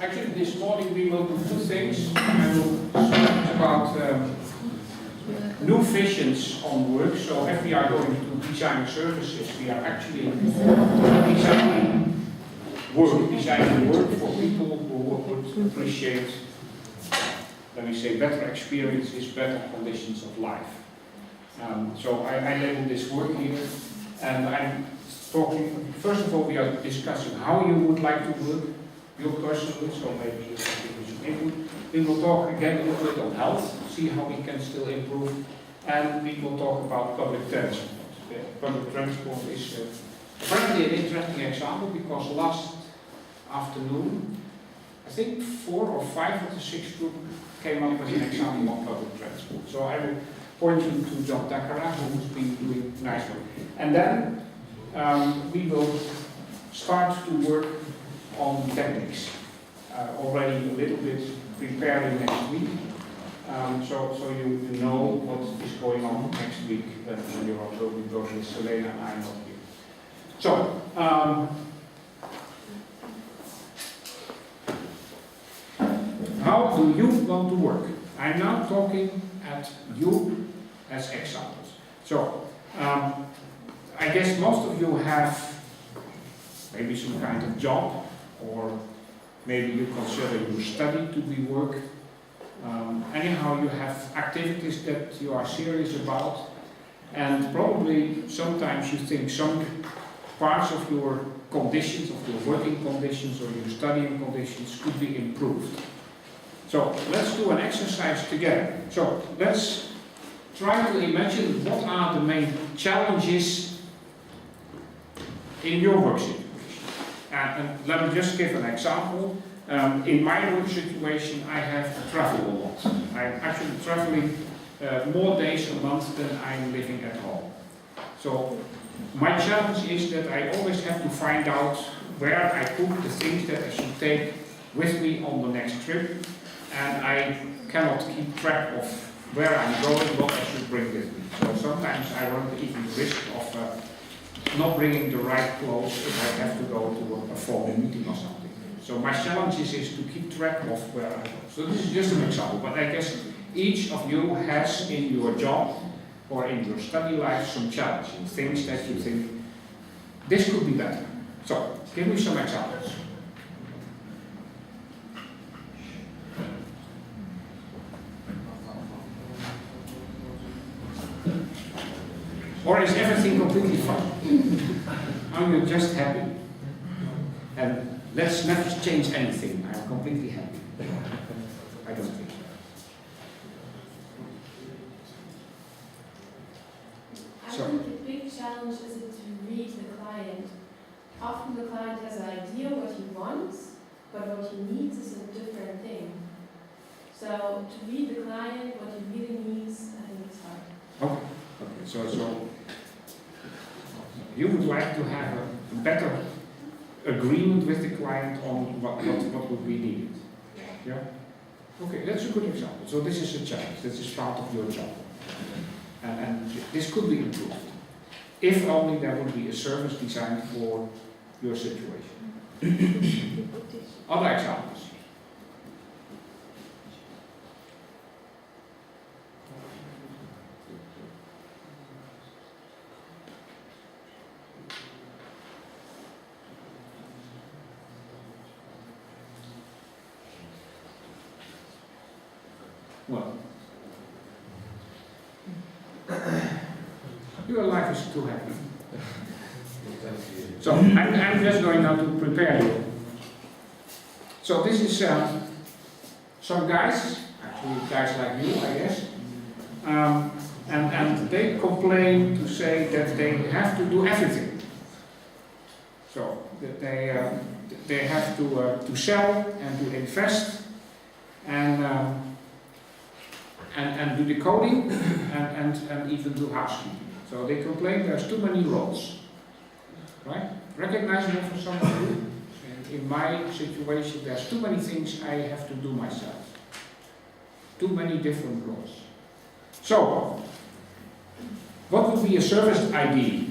Actually, this morning we will do two things. I will speak about new visions on work. So if we are going to design services, we are actually designing work for people who would appreciate, let me say, better experiences, better conditions of life. So I label this work here, and I'm talking, first of all, we are discussing how you would like to work, your personally, so maybe you can give me some input. We will talk again a little bit on health, see how we can still improve, and we will talk about public transport. Public transport is apparently an interesting example, because last afternoon, I think 4 or 5 of the 6 group came up with an example of public transport. So I will point you to John Takara, who's been doing nice work. And then we will start to work on techniques. Already a little bit preparing next week. So you know what is going on next week when you're also going with Selena and I'm not here. So, how do you want to work? I'm now talking at you as examples. So, I guess most of you have maybe some kind of job, or maybe you consider your study to be work. Anyhow, you have activities that you are serious about, and probably sometimes you think some parts of your conditions, of your working conditions or your studying conditions could be improved. So let's do an exercise together. So let's try to imagine what are the main challenges in your work situation. And let me just give an example. In my work situation, I have to travel a lot. I'm actually traveling more days a month than I'm living at home. So my challenge is that I always have to find out where I put the things that I should take with me on the next trip, and I cannot keep track of where I'm going, what I should bring with me. So sometimes I run even the risk of not bringing the right clothes if I have to go to a formal meeting or something. So my challenge is to keep track of where I go. So this is just an example, but I guess each of you has in your job or in your study life some challenging things that you think, this could be better. So, give me some examples. Or is everything completely fine? Are you just happy? And let's never change anything. I'm completely happy. I don't think so. I think the big challenge is to read the client. Often the client has an idea what he wants, but what he needs is a different thing. So to read the client, what he really needs, I think it's hard. Okay. So you would like to have a better agreement with the client on what would be needed. Yeah? Okay, that's a good example. So this is a challenge. This is part of your job. And this could be improved. If only there would be a service designed for your situation. Other examples. Well, your life is too happy. So I'm just going now to prepare you. So this is some guys, actually guys like you, I guess, and they complain to say that they have to do everything. So that they have to sell and to invest and do the coding and even do housekeeping. So they complain there's too many roles. Right? Recognizable for some of you. In my situation, there's too many things I have to do myself. Too many different roles. So, what would be a service ID?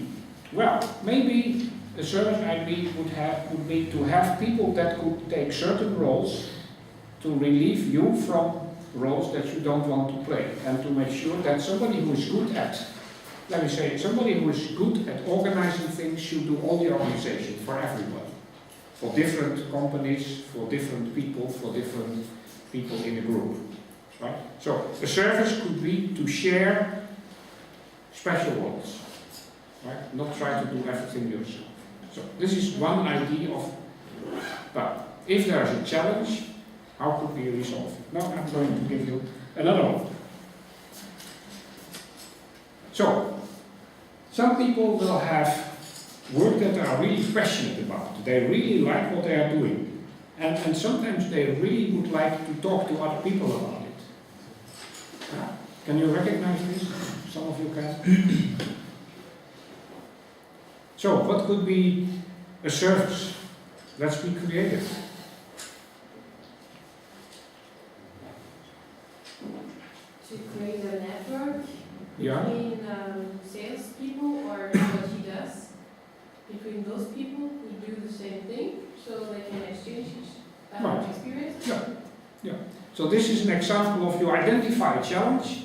Well, maybe a service idea would be to have people that could take certain roles to relieve you from roles that you don't want to play, and to make sure that somebody who is good at, let me say, somebody who is good at organizing things should do all the organization for everybody, for different companies, for different people in a group, right? So a service could be to share special roles, right? Not try to do everything yourself. So this is one idea of, but if there is a challenge, how could we resolve it? Now I'm going to give you another one. So, some people will have work that they are really passionate about. They really like what they are doing. And sometimes they really would like to talk to other people about it. Yeah? Can you recognize this? Some of you can. So, what could be a service? Let's be creative. To create a network Yeah. between salespeople or what he does, between those people who do the same thing, so they can exchange Right. experience. Yeah. So this is an example of you identify a challenge,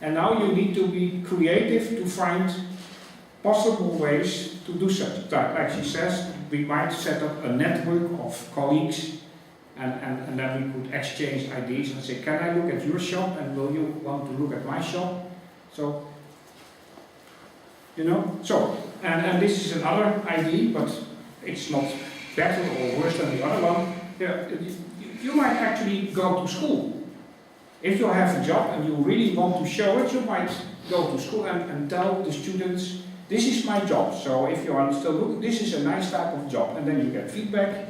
and now you need to be creative to find possible ways to do such. Like she says, we might set up a network of colleagues, and then we could exchange ideas and say, can I look at your shop, and will you want to look at my shop? So, and this is another idea, but it's not better or worse than the other one. Yeah, you might actually go to school. If you have a job and you really want to show it, you might go to school and tell the students, this is my job. So if you are still looking, this is a nice type of job, and then you get feedback,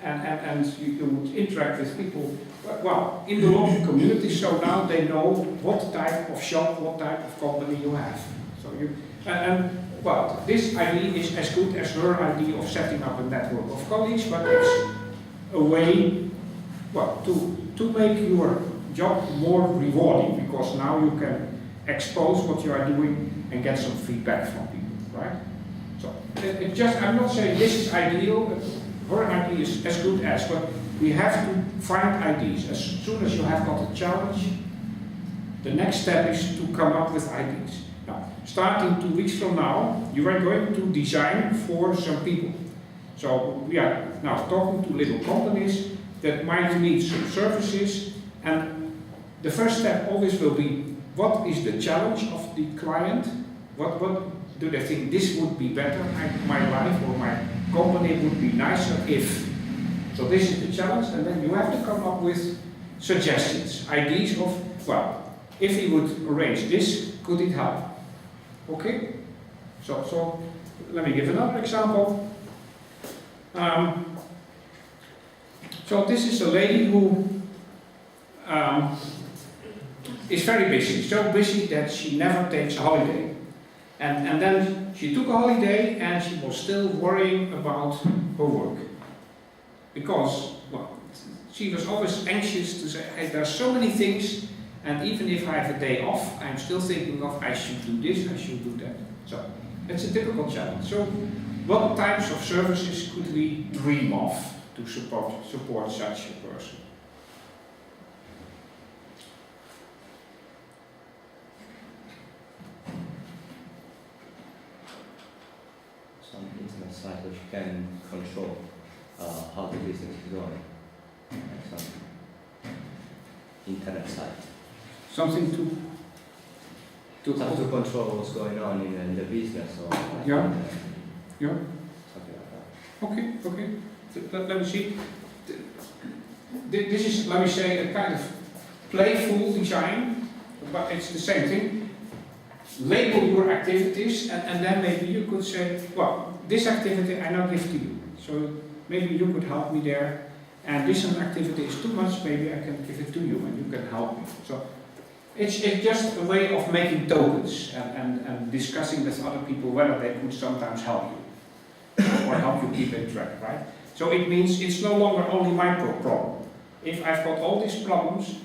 and you would interact with people. Well, in the local community, so now they know what type of shop, what type of company you have. So well, this idea is as good as her idea of setting up a network of colleagues, but it's a way, well, to make your job more rewarding, because now you can expose what you are doing and get some feedback from people, right? So, I'm not saying this is ideal, her idea is as good as, but we have to find ideas. As soon as you have got a challenge, the next step is to come up with ideas. Now, starting 2 weeks from now, you are going to design for some people. So we are now talking to little companies that might need some services, and the first step always will be, what is the challenge of the client? What do they think this would be better, my life or my company would be nicer if? So this is the challenge, and then you have to come up with suggestions, ideas of, well, if he would arrange this, could it help? Okay? So let me give another example. So this is a lady who is very busy, so busy that she never takes a holiday. And then she took a holiday and she was still worrying about her work. Because, well, she was always anxious to say, hey, there are so many things, and even if I have a day off, I'm still thinking of, I should do this, I should do that. So, it's a difficult challenge. So, what types of services could we dream of to support such a person? Some business side which can control how the business is going. Like some internet site. Something to control what's going on in the business or like Yeah. Yeah. Something like that. Okay. Let me see. This is, let me say, a kind of playful design, but it's the same thing. Label your activities, and then maybe you could say, well, this activity I now give to you. So maybe you could help me there, and this activity is too much, maybe I can give it to you and you can help me. So it's just a way of making tokens and discussing with other people whether they could sometimes help you or help you keep in track, right? So it means it's no longer only my problem. If I've got all these problems,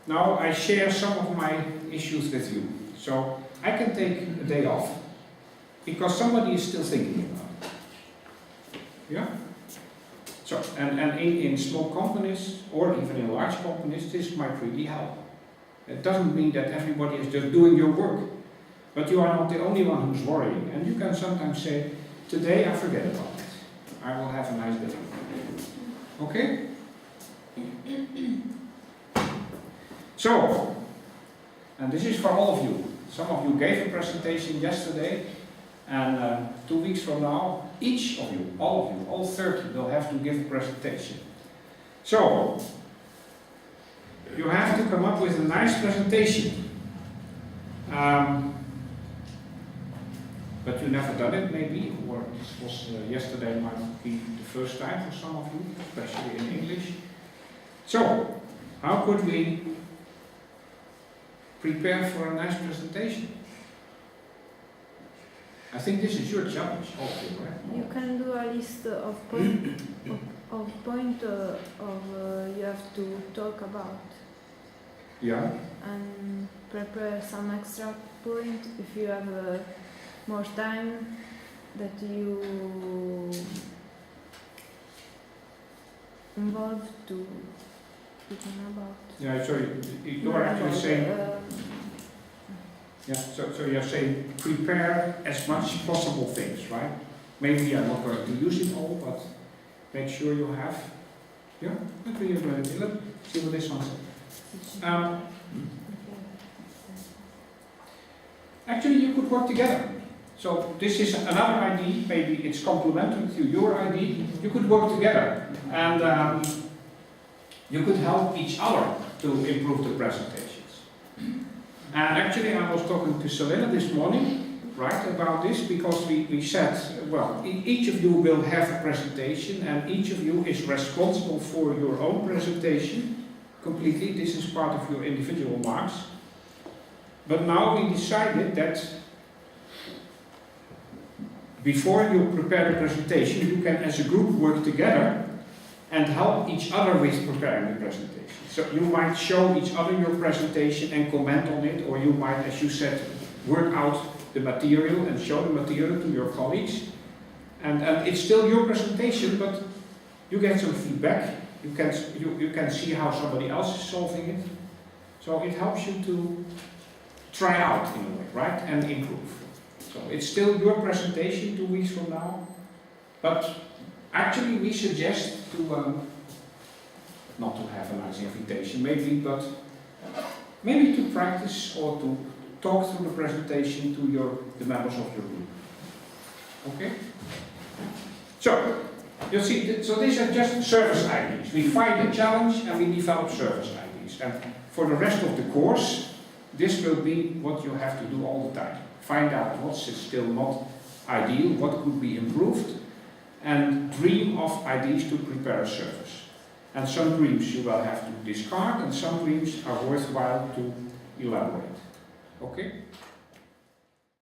now I share some of my issues with you. So I can take a day off because somebody is still thinking about it. Yeah? So, and in small companies, or even in large companies, this might really help. It doesn't mean that everybody is just doing your work, but you are not the only one who's worrying, and you can sometimes say, today I forget about it. I will have a nice day. Okay? So, and this is for all of you. Some of you gave a presentation yesterday, and 2 weeks from now, each of you, all 30, will have to give a presentation. So, you have to come up with a nice presentation. But you never done it, maybe, or this was yesterday might be the first time for some of you, especially in English. So, how could we prepare for a nice presentation? I think this is your challenge, also, right? You can do a list of point you have to talk about. Yeah. And prepare some extra point if you have more time that you involved to speaking about. Yeah, so you are actually saying, yeah, so you're saying prepare as much possible things, right? Maybe I'm not going to use it all, but make sure you have. Yeah, let's see what this one says. Actually, you could work together. So this is another idea, maybe it's complementary to your idea. You could work together and you could help each other to improve the presentations. And actually I was talking to Selena this morning, right, about this, because we said, well, each of you will have a presentation and each of you is responsible for your own presentation completely. This is part of your individual marks. But now we decided that before you prepare the presentation, you can as a group work together and help each other with preparing the presentation. So you might show each other your presentation and comment on it, or you might, as you said, work out the material and show the material to your colleagues. And it's still your presentation, but you get some feedback. You can see how somebody else is solving it. So it helps you to try out in a way, right, and improve. So it's still your presentation 2 weeks from now, but actually we suggest to not to have a nice invitation maybe, but maybe to practice or to talk through the presentation to the members of your group. Okay? So, you see, so these are just service ideas. We find a challenge and we develop service ideas. And for the rest of the course, this will be what you have to do all the time. Find out what's still not ideal, what could be improved, and dream of ideas to prepare a service. And some dreams you will have to discard, and some dreams are worthwhile to elaborate. Okay?